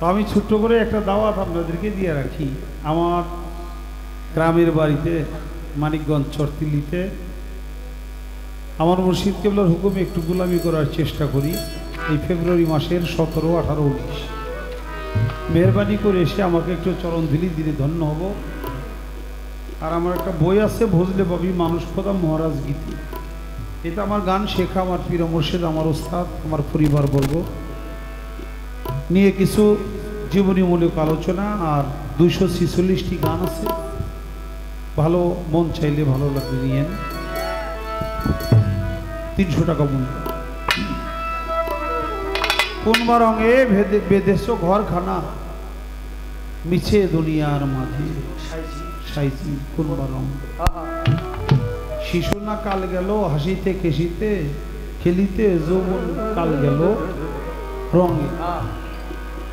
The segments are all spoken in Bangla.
তো আমি ছোট্ট করে একটা দাওয়াত আপনাদেরকে দিয়ে রাখি। আমার গ্রামের বাড়িতে মানিকগঞ্জ চরতিলিতে আমার মুর্শিদ কেবলার হুকুমে একটু গোলামি করার চেষ্টা করি। এই ফেব্রুয়ারি মাসের 17, 18, 19 মেহরবানি করে এসে আমাকে একটু চরণ দিলে ধন্য হব। আর আমার একটা বই আছে ভজলে বাবি মানুষ খোদা মহারাজ গীতি। এটা আমার গান শেখা আমার পীর মুর্শিদ, আমার ওস্তাদ, আমার পরিবারবর্গ নিয়ে কিছু জীবনীমূলক আলোচনা আর 246টি গান আছে। ভালো মন চাইলে ভালো লাগবে নিয়েন। 300 টাকা মূল্য। কোনবা রঙে বেদেশ ঘরখানা মিছে দুনিয়ার মাঝে সাইজি কোনবা রঙ। শিশু না কাল গেল হাসিতে খেসিতে খেলিতে, যৌবন কাল গেল রঙে,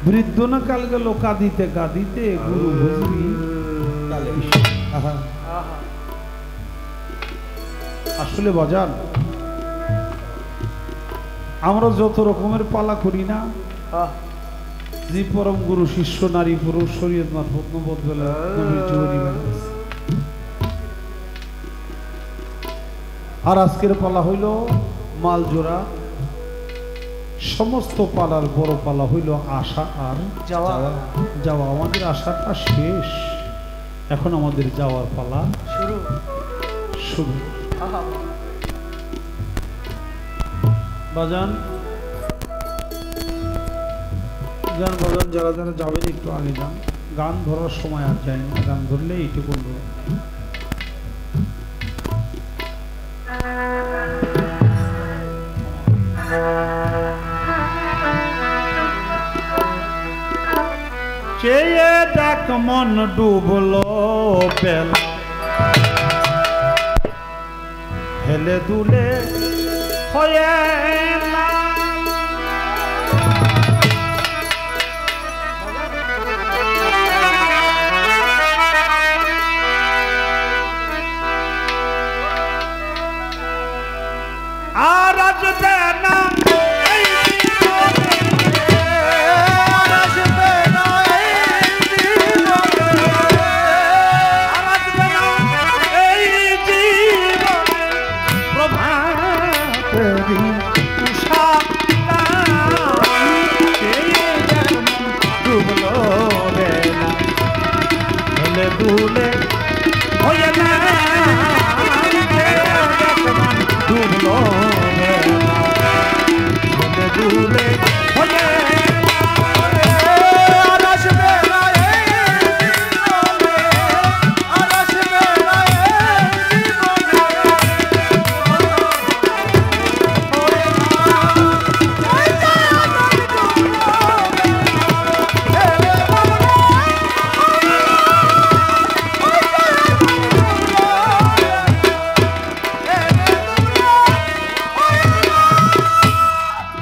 বৃদ্ধ না কাল গেল কাঁদিতে কাঁদিতে, গুরু বুঝবি আসলে বাজান আমরা যত রকমের পালা করি না, যে পরম গুরু শিষ্য নারী পুরুষ শরীয়ত মারফত নবদ বেলা আর আজকের পালা হইল মাল জোড়া। সমস্ত পালার বড় পালা হইল আশা আর যাওয়া। যাওয়া আমাদের আশাটা শেষ, এখন আমাদের যাওয়ার পালা শুরু। বাজান যান বাজান, যারা যারা যাবেন একটু আগে যান। গান ধরার সময় আর যায় না, গান ধরলে এইটুকু চেয়ে ডাক মন ডুবলো পেলা, হেলে দুলে হয়ে আর আসবে না দুলে হয়ে না ডুবলো দুলে হয়ে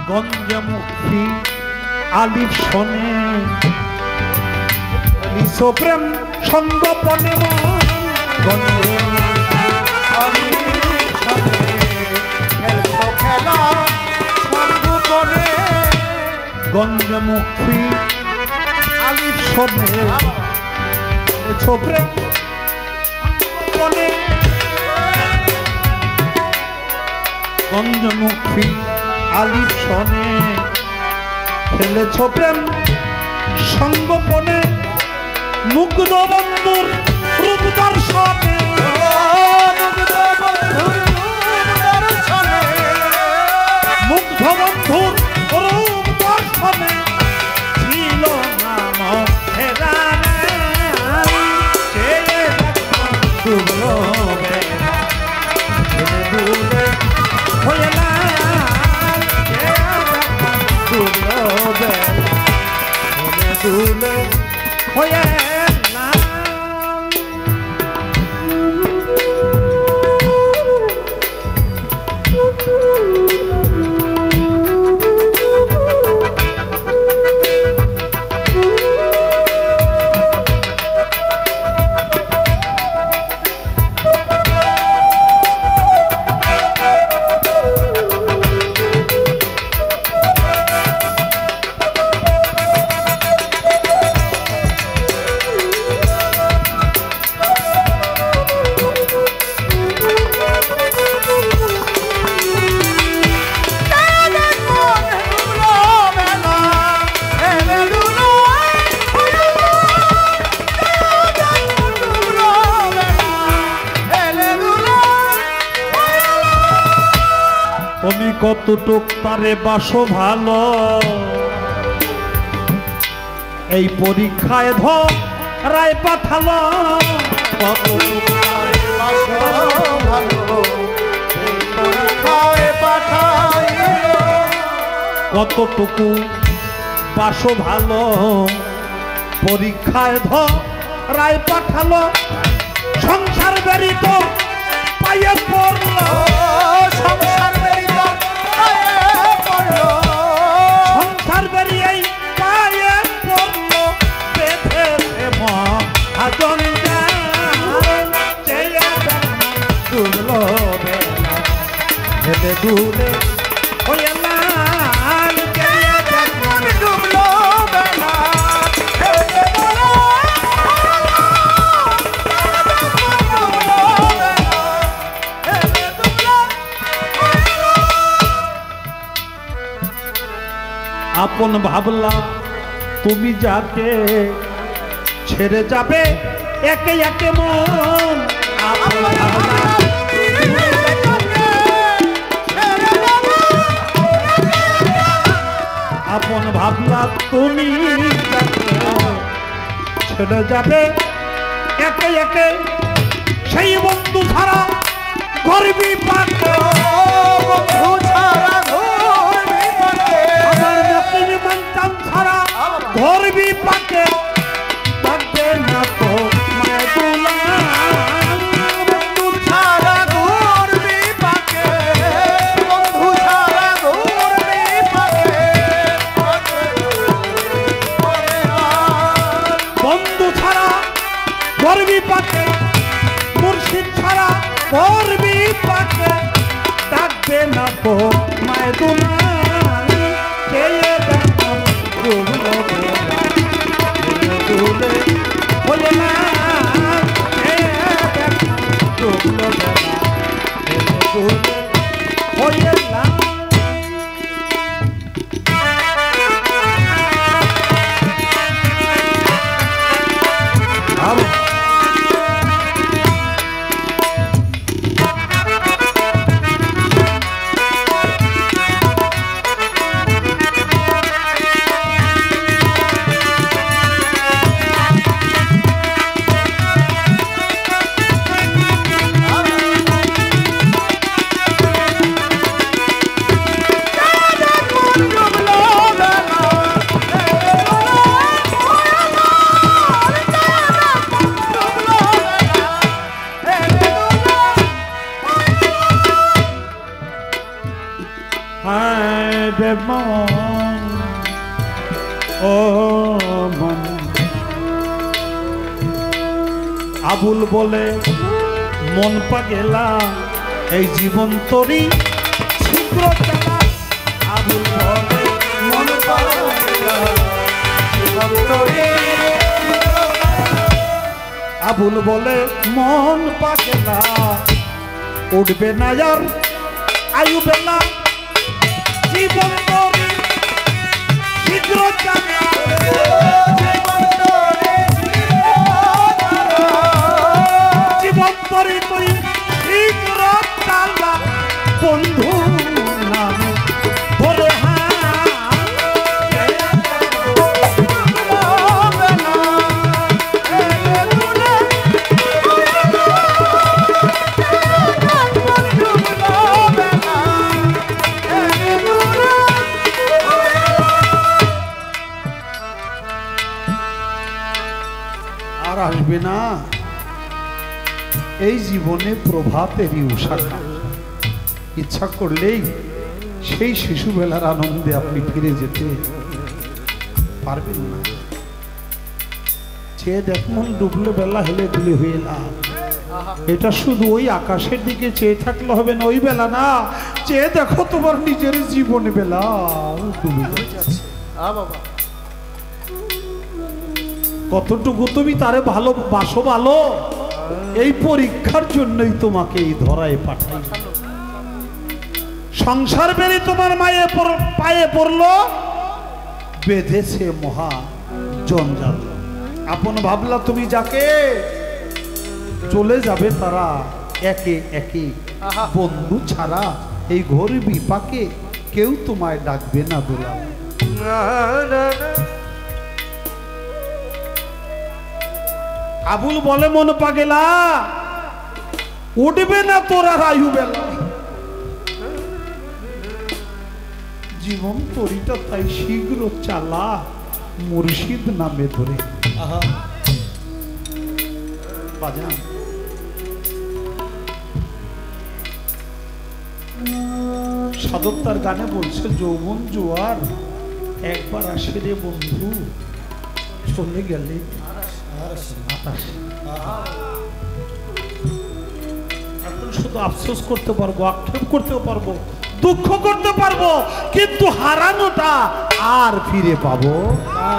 গঞ্জমুখী আলিফ শোনে লিসো প্রেম সঙ্গপনে গঞ্জমুখী আলিফ শোনে লিসো প্রেম গঞ্জমুখী আলিফ শোনে ফেলেছ প্রেম সঙ্গপনে, মুগ্ধ বন্ধুর রূপ দর্শনে, মুগ্ধ বন্ধুর রূপ দর্শনে ছিল নাম হেরানে ডুবলো হয়ে না দুলে হয়ে না। কতটুক তারে বাসো ভালো এই পরীক্ষায় ধরায় পাঠালো কতটুক তারে বাসো ভালো এই পরীক্ষায় পাঠাইলো কতটুকু বাসো ভালো পরীক্ষায় ধরায় পাঠালো সংসার বেরিত পায়ে পড়লো সংসার বেরিত পায়ে পড়লো সংসার বেরিয়েই পায়ে পড়লো বেঁধে মহাজন দুলো বেলা দুলে হয়ে লাল ডুবলো বেলা আপন ভাবলা তুমি যাকে ছেড়ে যাবে একে একে মন আপন ভাবলা তুমি ছেড়ে যাবে একে একে সেই বন্ধু ছাড়া গর্বি পাত্র বন্ধু ছাড়া ছাড়া গর্বি পাকে থাকবে না তো বন্ধু ছাড়া গর্বি পাকে বন্ধু ছাড়া গর্বি পাকে বন্ধু ছাড়া গর্বি পাকে মুর্শিদ ছাড়া গর্বি পাকে থাকবে না তো মায় দুলাল চেয়ে আবুল বলে মন পা গেলা এই জীবন তরি ছিদ্র চালা আবুল বলে মন পা গেলা জীবন তরি আবুল বলে মন পা গেলা উঠবে না আর আয়ু বেলা জীবন তরি ছিদ্র চালা বন্ধু নামে বলে আর আসবে না এই জীবনে প্রভাতেরই উষাকা ইচ্ছা করলেই সেই শিশুবেলার আনন্দে আপনি ফিরে যেতে পারবেন না চেয়ে দেখুন ডুবলে বেলা হেলে দুলে হয়ে লাভ এটা শুধু ওই আকাশের দিকে চেয়ে থাকলে হবে না ওই বেলা না চেয়ে দেখো তোমার নিজের জীবনে বেলা ডুবে যাচ্ছে কতটুকু তুমি তারে ভালোবাসো ভালো এই পরীক্ষার জন্যই তোমাকে এই ধরায় পাঠাই সংসার বেরি তোমার মায়ে পায়ে পড়লো বেঁধেছে মহা জঞ্জাল আপন ভাবলা তুমি যাকে চলে যাবে তারা একে একে বন্ধু ছাড়া এই ঘোর বিপাকে কেউ তোমায় ডাকবে না দুলাল। আবুল বলে মন পাগেলা উঠবে না তোরা রায়ু বেলা। জীবন তরিটা তাই শীঘ্র চালা মুর্শিদ নামে ধরে। বাজান সাধক তার গানে বলছে যৌবন জোয়ার একবার আসে রে বন্ধু চলে গেলে এখন শুধু আফসোস করতে পারবো, আক্ষেপ করতে পারবো, দুঃখ করতে পারবো, কিন্তু হারানোটা আর ফিরে পাবো না।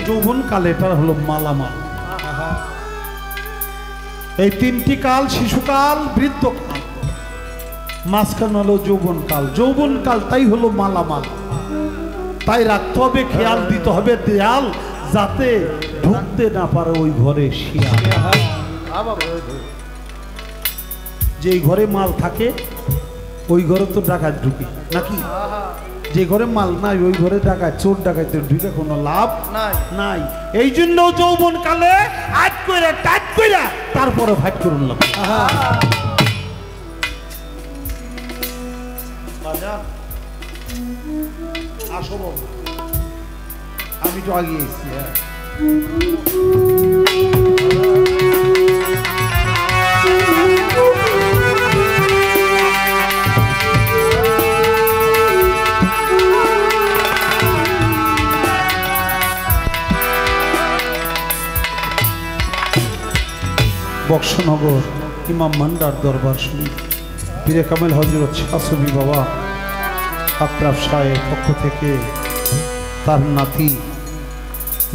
যৌবনকাল এটা হলো মালামাল। এই তিনটি কাল শিশুকাল বৃদ্ধকাল মাঝখানে হলো যৌবনকাল। যৌবনকাল তাই হলো মালামাল। তাই রাখতে হবে, খেয়াল দিতে হবে দেয়াল, যাতে ঢুকতে না পারে ওই ঘরে শিয়াল। যেই ঘরে মাল থাকে ওই ঘরে তো ডাকাত ঢুকে নাকি? যে ঘরে মাল নাই ওই ঘরে ডাকাত চোর ডাকাতের ঢুকে কোনো লাভ নাই। এই জন্য যৌবন কালে আজ কইরা টাইট কইরা তারপরে ভাগ করুন লাভ। আসো বাবু, আমি তো আগে এসেছি। বক্সনগর ইমাম মান্ডার দরবার শুনি পীরে কামেল হযরত শাসুবি বাবা আক্রাফ সাহেব পক্ষ থেকে তার নাতি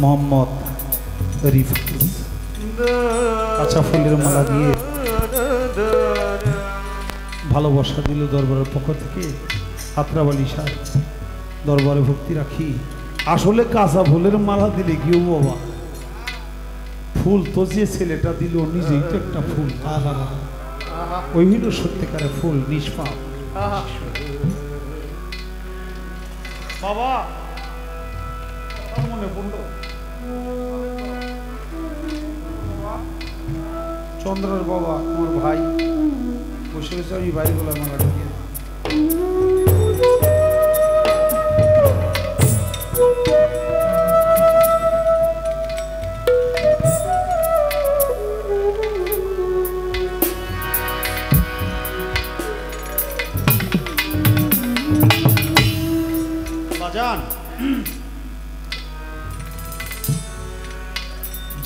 মোহাম্মদ রিফাত কাঁচা ফুলের মালা দিয়ে ভালোবাসা দিল দরবারের পক্ষ থেকে। আত্রাব আলী সাহেব দরবারে ভক্তি রাখি। আসলে কাঁচা ফুলের মালা দিলে কেউ বাবা ফুল তো যে ছেলেটা দিল নিজেই তো একটা ফুল, ওই হইল সত্যিকারের ফুল নিষ্পাপ। বাবা মনে পড়ল চন্দ্রের বাবা আমার ভাই বসে বসে ওই ভাইগুলো আমার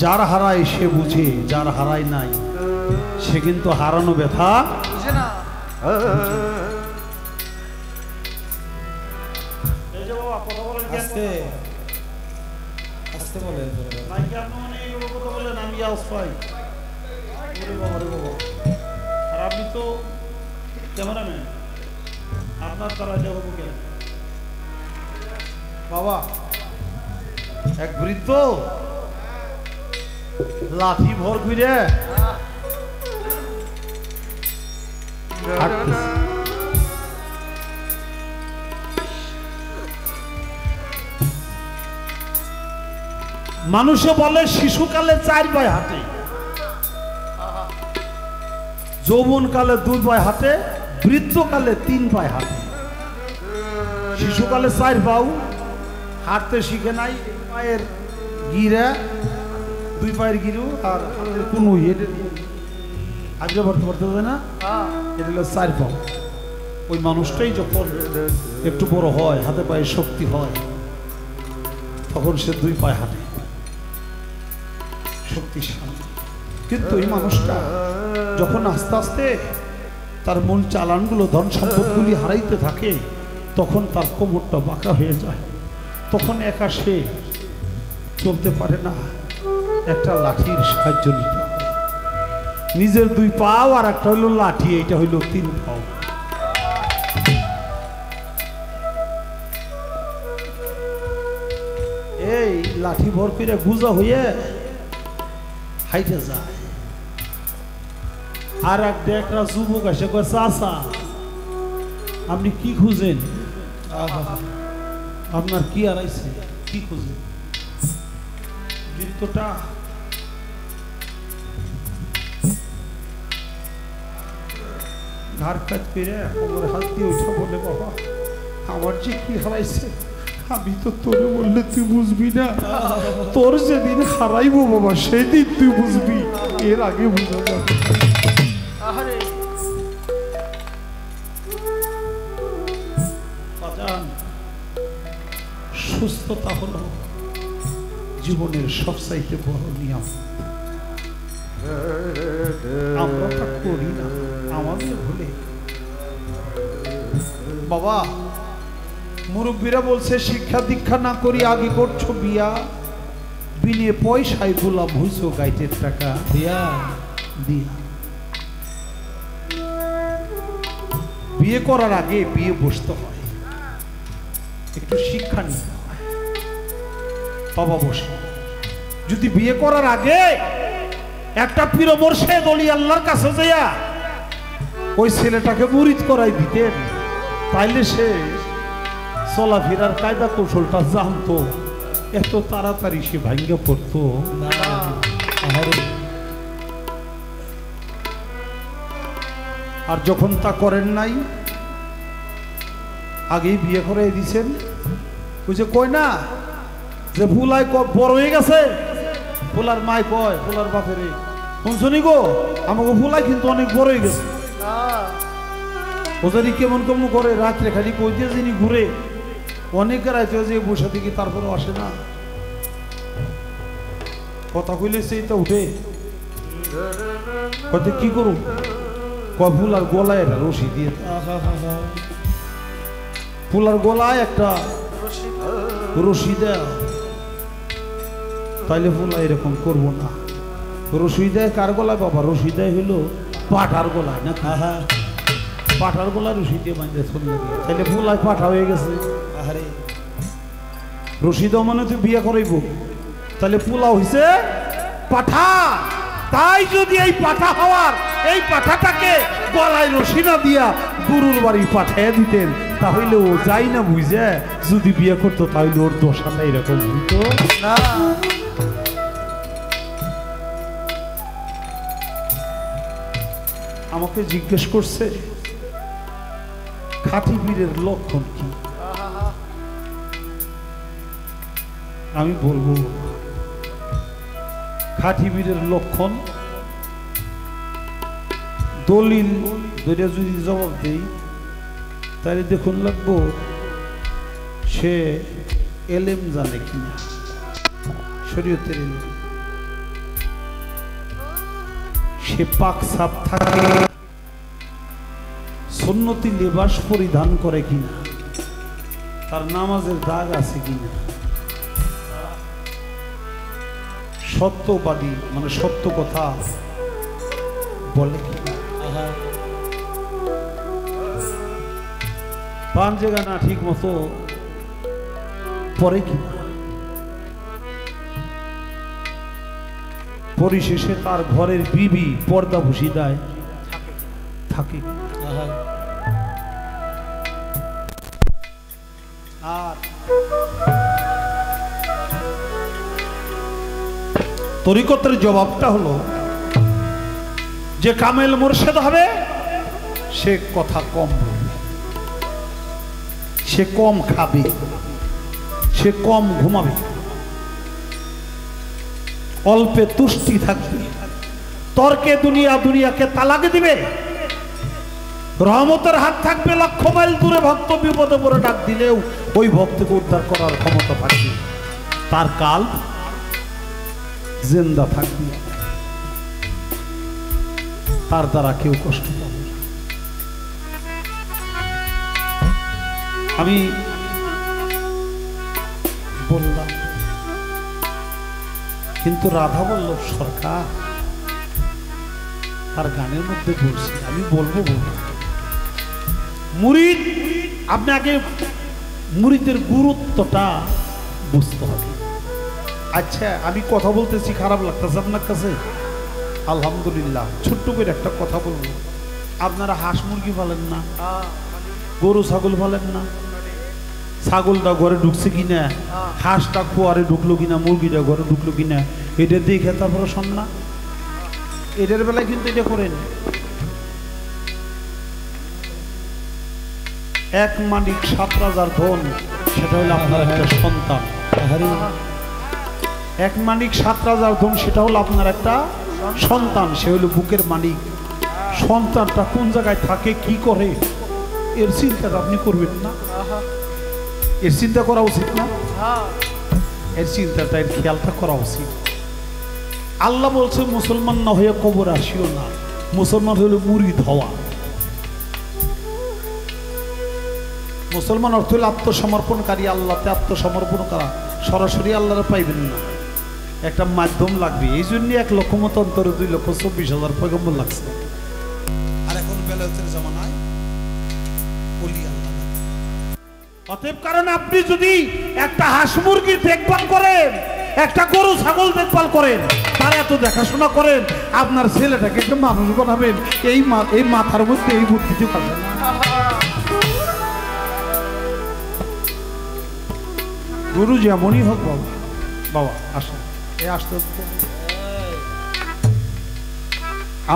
যার হারায় সে বুঝে, যার হারায় নাই সে কিন্তু হারানো ব্যথা বুঝে না। আপনি তো ক্যামেরাম্যান, আপনার তারা যাবো বাবা। এক বৃদ্ধ লাঠি ভর ঘুরে মানুষে বলে শিশুকালে 4 পায়ে হাঁটে, যৌবনকালে 2 পায়ে হাঁটে, বৃদ্ধকালে 3 পায়ে হাঁটে। শিশুকালে 4 পাও হাঁটতে শিখে নাই, পায়ের গিরা 2 পায়ের গিরু আর কোনো আগে ভরতে ভরতে হবে না, এটা হলো 4 পাও। ওই মানুষটাই যখন একটু বড় হয়, হাতে পায়ে শক্তি হয়, তখন সে 2 পায়ে হাঁটে শক্তিশালী। কিন্তু এই মানুষটা যখন আস্তে আস্তে তার মূল চালানগুলো ধন সম্পদগুলি হারাইতে থাকে, তখন তার কোমরটা বাঁকা হয়ে যায়। তখন একা সে চলতে পারে না, একটা লাঠির সাহায্য নিতে হয়। নিজের 2 পাও আর একটা হইল লাঠি, এটা হইল 3 পাও। এই লাঠি ভর করে গুজা হয়ে হাইটে যায়। আর একটা যুবক এসে কয়, চাচা আপনি কি খুঁজেন? আপনার কি হারাইছে? কি খুঁজেন? বৃত্তটা ঘাড় কাজ পেরে আমার হাত দিয়ে উঠে বলে, বাবা আমার যে কি হারাইছে আমি তো তোরে বললে তুই বুঝবি না, তোর যেদিন হারাইবো বাবা সেদিন তুই বুঝবি, এর আগে বুঝা যাবে। সুস্থতা হলো জীবনের সবচাইতে বড় নিয়ম। আমরা তা করি না, আমাদের ভুলে। বাবা মুরব্বীরা বলছে শিক্ষা দীক্ষা না করি আগে করছো বিয়া, বিনে পয়সায় গোলাম হইছো গাইটের টাকা দিয়া দিয়া। বিয়ে করার আগে বিয়ে বসতে হয়, একটু শিক্ষা নিতে হয়। বাবা বসে যদি বিয়ে করার আগে একটা পীর মুর্শিদ ওলি আল্লাহর কাছে যাইয়া ওই ছেলেটাকে মুরিদ করাই দিতেন, তাইলে সে চলাফেরার কায়দা কৌশলটা জানতো, এত তাড়াতাড়ি সে ভাঙ্গে পড়তো না। আর যখন তা করেন নাই, আগেই বিয়ে করে দিছেন, ওই যে কয় না যে ফুলাই বড় হয়ে গেছে, ফুলার মায় কয় ফুলার বাপেরে, শুনছনি গো আমাকে ফুলাই কিন্তু অনেক বড় হয়ে গেছে। ওজানি কেমন কেমন করে রাত্রে খালি কই দিয়ে যিনি ঘুরে, অনেক রাইতে যে বসে থেকে তারপরে আসে না, কথা কইলে সেইটা উঠে কত কি করু, কয় ফুলার গলায় রশি দিয়ে, ফুলার গলায় একটা রশি দেয়, তাইলে ফুলা এরকম করবো না। রশি দেয় কার গলায় বাবা? রশি দেয় হইলো পাঠার গলায় না, পাঠার গলায় রশি দিয়ে বাঁধে চলে গিয়ে, তাইলে ফুলায় পাঠা হয়ে গেছে। আরে রশি দেওয়া মানে তুই বিয়ে করাইব, তাহলে পোলা হইছে পাঠা। তাই যদি এই পাঠা হওয়ার এই পাঠাটাকে গলায় রশি না দিয়া গরুর বাড়ি পাঠাইয়া দিতেন, তাহলে ও যাই না বুঝে যদি বিয়ে করতো, তাহলে ওর দশাটা এরকম হইতো না। আমাকে জিজ্ঞেস করছে খাঁটি পীরের লক্ষণ কি, আমি বলবো খাঁটি পীরের লক্ষণ দলিল ধরে যদি জবাব দেই, তাহলে দেখুন লাগবো সে এলেম জানে কিনা, শরীয়তের এলেম, সে পাক সাপ থাকে, সুন্নতি লেবাস পরিধান করে কিনা, তার নামাজের দাগ আছে কিনা, সত্যবাদী মানে সত্য কথা বলে কিনা, পান জায়গা না ঠিক মতো পরে কিনা, পরিশেষে তার ঘরের বিবি পর্দা ভুষি দেয় থাকে। আর তরিকতের জবাবটা হলো যে কামেল মুর্শিদ হবে সে কথা কম বলবে, সে কম খাবে, সে কম ঘুমাবে, অল্পে তুষ্টি থাকবে, তর্কে দুনিয়াকে তালাক দিবে, রহমতের হাত থাকবে লক্ষ মাইল দূরে, ভক্ত বিপদে পড়ে ডাক দিলেও ওই ভক্তকে উদ্ধার করার ক্ষমতা থাকবে, তার কাল জিন্দা থাকবে, তার দ্বারা কেউ কষ্ট পাবে না। আমি বললাম কিন্তু রাধা বল্লভ সরকার তার গানের মধ্যে বলছি, আমি বলবো মুরিদ, আপনাকে মুরিদের গুরুত্বটা বুঝতে হবে। আচ্ছা আমি কথা বলতেছি, খারাপ লাগতেছে আপনার কাছে? আলহামদুলিল্লাহ। ছোট্ট করে একটা কথা বলবো, আপনারা হাঁস মুরগি পালেন না, গরু ছাগল পালেন না? ছাগলটা ঘরে ঢুকছে কিনা, হাঁসটা খোয়ারে ঢুকলো কিনা, মুরগিটা ঘরে ঢুকলো কিনা, এটা দেখে তারপরে শোন না। এটার বেলায় কিন্তু এটা করেন। এক মানিক 7 রাজার ধন, সেটা হলো আপনার একটা সন্তান। এক মানিক 7 রাজার ধন, সেটা হলো আপনার একটা সন্তান। সে হলো বুকের মানিক। সন্তানটা কোন জায়গায় থাকে, কি করে, এর চিন্তাটা আপনি করবেন না? এর চিন্তা করা উচিত না? এর চিন্তাটা, এর খেয়ালটা করা উচিত। আল্লাহ বলছে মুসলমান না হয়ে কবর আসিও না। মুসলমান হলো মুরিদ হওয়া। মুসলমান অর্থ হলো আত্মসমর্পণকারী, আল্লাহতে আত্মসমর্পণ করা। সরাসরি আল্লাহরে পাইবেন না, একটা মাধ্যম লাগবে। এই জন্য 1 লক্ষ মত অন্তরে 2,24,000 পয়গম্বর লাগছে। আর এখন বেলায়েতের জামানায় ওলি আল্লাহ। অতএব কারণ আপনি যদি একটা হাঁস মুরগি দেখভাল করেন, একটা গরু ছাগল দেখভাল করেন, তার এত দেখাশোনা করেন, আপনার ছেলেটাকে একটা মানুষ বানাবেন, এই মাথার মধ্যে এই বুদ্ধিতে পাবেন না। গুরু যেমনই হোক বাবা, বাবা আসেন, এই আসতে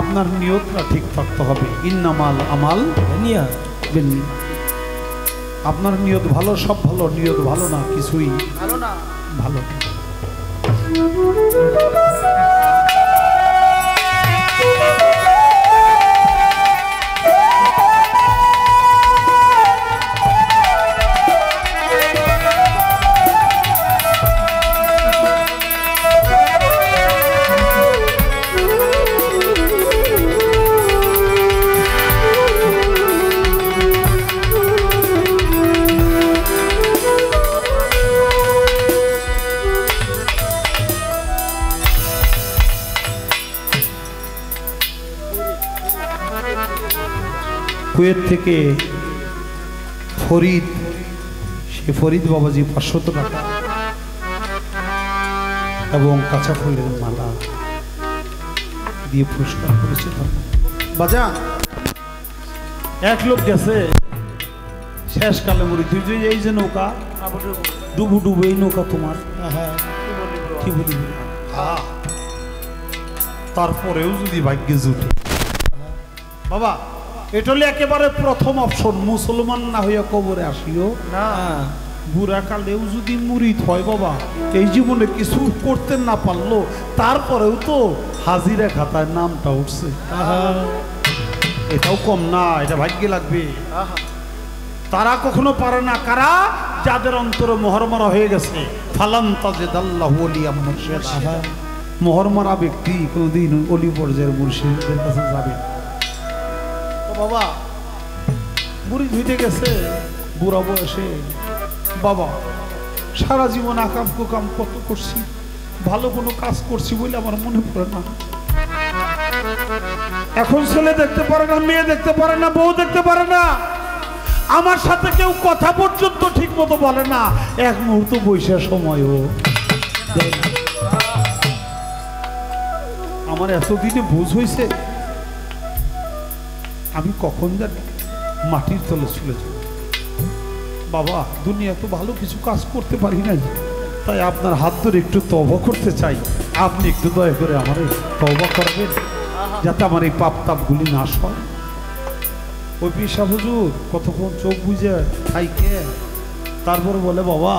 আপনার নিয়তটা ঠিক থাকতে হবে। ইন্নামাল আমাল বিন্নিয়াত। আপনার নিয়ত ভালো, সব ভালো। নিয়ত ভালো না, কিছুই ভালো না। ভালো কুয়েত থেকে ফরিদ, সে ফরিদ বাবাজি 500 টাকা এবং কাঁচা ফুলের মালা দিয়ে পুরস্কার করেছে। বাজা এক লোক গেছে শেষকালে মরি, তুই যে এই যে নৌকা ডুবু ডুবু, এই নৌকা তোমার? কি বলি, তারপরেও যদি ভাগ্যে জুটে বাবা, এটা হলো একেবারে প্রথম অপশন। মুসলমান না হইয়া কবরে আসিও না। বুড়া কালেও যদি মুরিদ হয় বাবা, এই জীবনে কিছু করতে না পারলো, তারপরেও তো হাজিরা খাতায় নামটা উঠছে। এটাও কম না, এটা ভাগ্যে লাগবে। তারা কখনো পারে না কারা? যাদের অন্তরে মোহরমারা হয়ে গেছে। ফালান তাজিদাল্লাহু ওলিয়াম মুরশিদা। মোহরমারা ব্যক্তি কোনদিন ওলি পর্যায়ের মুর্শিদের কাছে যাবে না। বাবা বুড়ি ধুইতে গেছে বুড়া বয়সে, বাবা সারা জীবন আকাম কুকাম কত করছি, ভালো কোনো কাজ করছি বলে আমার মনে পড়ে না। এখন ছেলে দেখতে পারে না, মেয়ে দেখতে পারে না, বউ দেখতে পারে না, আমার সাথে কেউ কথা পর্যন্ত ঠিক মতো বলে না। এক মুহূর্ত বৈশা সময়ও আমার এতদিনে বুঝ হয়েছে আমি কখন জানি মাটির তলে চলে যাব। বাবা দুনিয়া তো ভালো কিছু কাজ করতে পারি নাই, তাই আপনার হাত ধরে একটু তওবা করতে চাই। আপনি একটু দয়া করে আমার তওবা করবেন, যাতে আমার এই পাপ তাপগুলি নাশ হয়। ওই পিসা হুজুর কতক্ষণ চোখ বুঝে থাইকে তারপর বলে, বাবা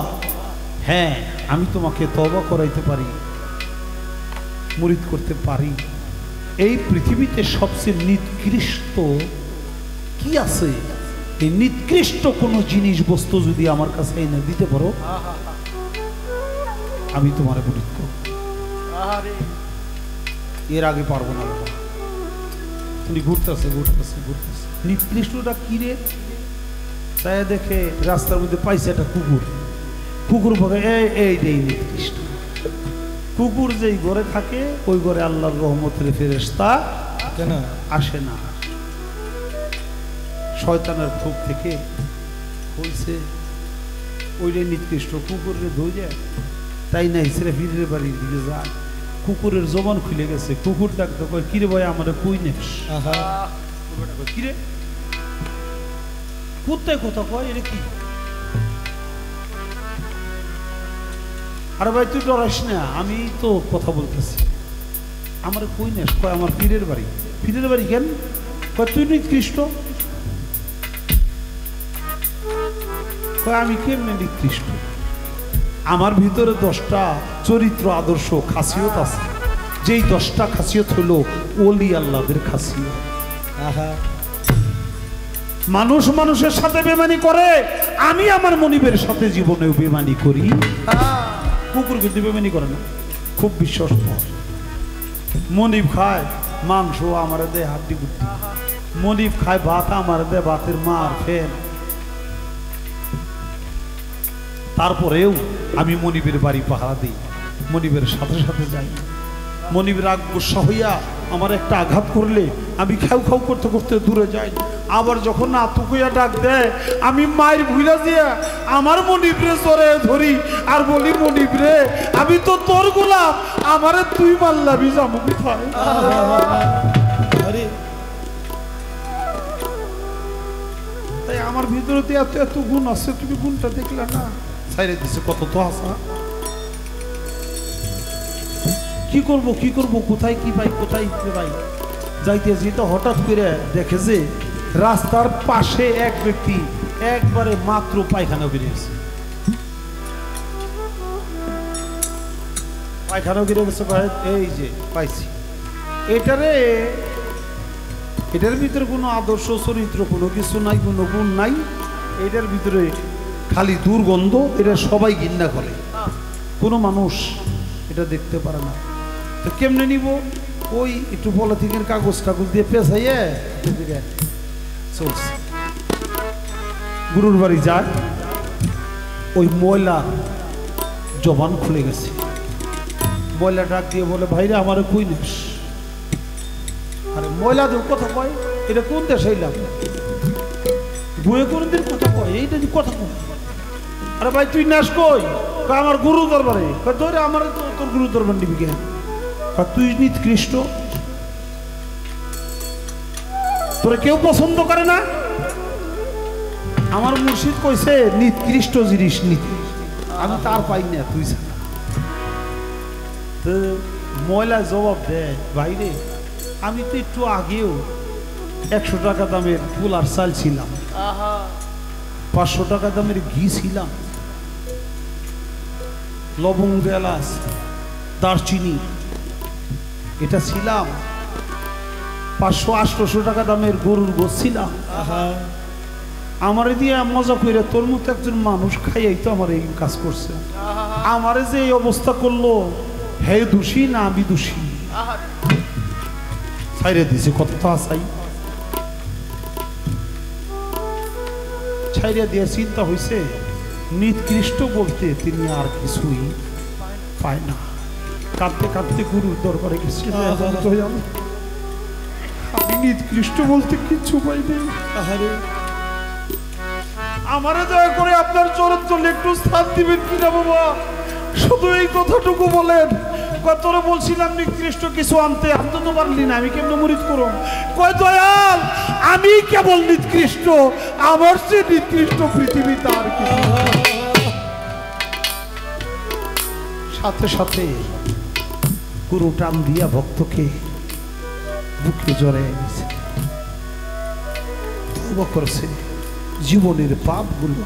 হ্যাঁ আমি তোমাকে তওবা করাইতে পারি, মুরিদ করতে পারি। এই পৃথিবীতে সবচেয়ে নিকৃষ্ট কি আছে? এই নিকৃষ্ট কোনো জিনিস বস্তু যদি আমার কাছে এনে দিতে পারো, আমি তোমার মুরিদ করব। এর আগে পারবো না। উনি ঘুরতেছে ঘুরতেছে ঘুরতেছে, নিকৃষ্টটা কি রে? তাই দেখে রাস্তার মধ্যে পাইছে একটা কুকুর। কুকুর বলে এই নিকৃষ্ট কুকুর যেই ঘরে থাকে ওই ঘরে আল্লাহর রহমতের ফেরেশতা কেন আসে না। শয়তানের ফুক থেকে হইছে ওইটাই নিকৃষ্ট। কুকুরে ধুয়ে তাই না ইসরে পীরের বাড়ির দিকে যায়, কুকুরের জবান খুলে গেছে, কুকুর ডাকতে কয় কিরে ভাই আমার কই নেস, কিরে কোথায় কথা কয় এটা কি? আরে ভাই তুই ডরাস না, আমি তো কথা বলতেছি। আমার কই নেস, কয় আমার পীরের বাড়ি। পীরের বাড়ি কেন? কয় তুই নিকৃষ্ট। কয় আমি কেমনে নিকৃষ্ট? আমার ভিতরে 10টা চরিত্র আদর্শ খাসিয়ত আছে, যেই 10টা খাসিয়ত হলো ওলি আল্লাহদের খাসিয়ত। মানুষ মানুষের সাথে বেমানি করে, আমি আমার মনিবের সাথে জীবনেও বেমানি করি। কুকুর কিন্তু বেমানি করে না, খুব বিশ্বাস। মনিব খায় মাংস, আমার দেয় হাড্ডি গুড্ডি। মনিব খায় ভাত, আমার দেয় ভাতের মার ফেন। তারপরেও আমি মনিবের বাড়ি পাহারা দিই, মনিবের সাথে সাথে যাই। মনিবের রাগ গুসা হইয়া আমার একটা আঘাত করলে আমি খাও খাও করতে করতে দূরে যাই। আবার যখন নাতুক হইয়া ডাক দেয়, আমি মায়ের ভুলা দিয়া আমার মনিবরে জড়ে ধরি আর বলি, মনিবরে আমি তো তোর গোলাম, আমারে তুই মারলাবি যাবো কোথায়? তাই আমার ভিতরে এত এত গুণ আছে, তুমি গুণটা দেখলে না? ছাইরে দিছে কত তো আসা। কি করব কি করব, কোথায় কি পাই কোথায় কি পাই? যাইতে যেতে হঠাৎ করে দেখে যে রাস্তার পাশে এক ব্যক্তি একবারে মাত্র পায়খানা বেরিয়েছে। পায়খানা বেরিয়ে গেছে, এই যে পাইছি। এটার ভিতরে কোনো আদর্শ চরিত্র কোনো কিছু নাই, কোনো গুণ নাই। এটার ভিতরে খালি দুর্গন্ধ, এটা সবাই ঘৃণা করে, কোনো মানুষ এটা দেখতে পারে না। তো কেমনে নিব? ওই একটু পলিথিনের কাগজ টাগজ দিয়ে পেঁচাইয়ে চলছে। গুরুর বাড়ি যায়, ওই ময়লা জবান খুলে গেছে। ময়লা ডাক দিয়ে বলে, ভাইরা আমার কই নিস? আরে ময়লা দেব কথা কয়, এটা কোন দেশ হইলাম? বইয়ে কোন দিন কথা কয়, এইটা যে কথা কয়। আরে ভাই তুই নাস কই? আমার গুরু দরবারে। তোর আমার তোর গুরু দরবার নিবি কেন? তুই নিকৃষ্ট, তোরে কেউ পছন্দ করে না। আমার মুর্শিদ কইছে নিকৃষ্ট জিনিস নীতি, আমি তার পাই না, তুই জানা। তো ময়লা জবাব দেয়, ভাইরে আমি তো একটু আগেও 100 টাকা দামের পোলার চাল ছিলাম, 500 টাকা দামের ঘি ছিলাম, লবঙ্গ এলাচ দারচিনি এটা ছিলাম, 500-800 টাকা দামের গরুর গোশ ছিলাম। আমারে দিয়ে মজা করে তোর মতো একজন মানুষ খাইয়াই তো আমার এই কাজ করছে। আমারে যে এই অবস্থা করলো, হে দোষী না আমি দোষী? ছাইরে দিছে কত তো আসাই। ছাইরে দিয়ে চিন্তা হয়েছে, নিকৃষ্ট বলতে তিনি আর কিছুই পায় না। কাঁদতে কাঁদতে গুরুর দরবারে গেছে, আমি নিকৃষ্ট বলতে কিচ্ছু পাইনি, আমারে দয়া করে আপনার চরণ তলে একটু স্থান দিবেন কিনা বাবা? শুধু এই কথাটুকু বলেন। কতরে বলছিলাম নিকৃষ্ট কিছু আনতে তো পারলি না, আমি কেমন মুরিদ করব? কয় দয়াল আমি কেবল নিকৃষ্ট, আমার চেয়ে নিকৃষ্ট পৃথিবীতে আর কিছু। সাথে সাথে গুরু টান দিয়া ভক্তকে বুকে জড়ায় এনেছে, তওবা করেছে, জীবনের পাপগুলো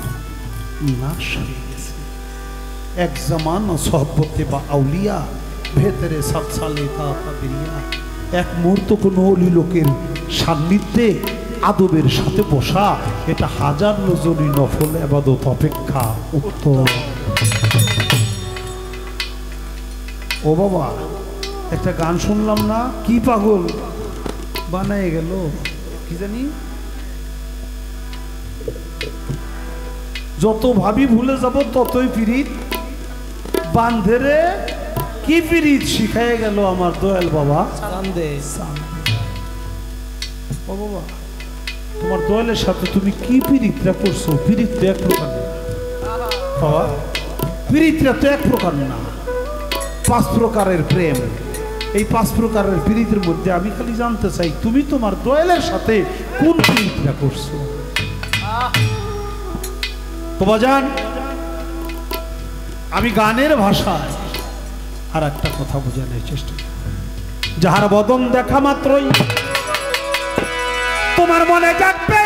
নাশ হয়ে গেছে। এক জামানা সোহবতে বা আউলিয়া ভেতরে সাতসালে তাবিরিয়া। এক মুহূর্ত কোনো অলি লোকের সান্নিধ্যে আদবের সাথে বসা, এটা হাজার নজরি নফল ইবাদত অপেক্ষা উত্তম। ও বাবা, একটা গান শুনলাম না, কি পাগল বানায় গেল কি জানি, যত ভাবি ভুলে যাব ততই পিরিত বান্ধে রে। কি পিরিত শিখায় গেল আমার দয়াল বাবা। ও বাবা, তোমার দয়ালের সাথে তুমি কি পিরিতটা করছো? পিরিত তো এক প্রকার না বাবা, পিরিতটা তো এক প্রকার না। পাঁচ প্রকারের প্রেম। এই পাঁচ প্রকারের প্রীতির মধ্যে আমি খালি জানতে চাই তুমি তোমার দয়ালের সাথে কোন প্রীতিটা করছো। বাবাজান, আমি গানের ভাষায় আর একটা কথা বোঝানোর চেষ্টা করি। যাহার বদন দেখা মাত্রই তোমার মনে জাগবে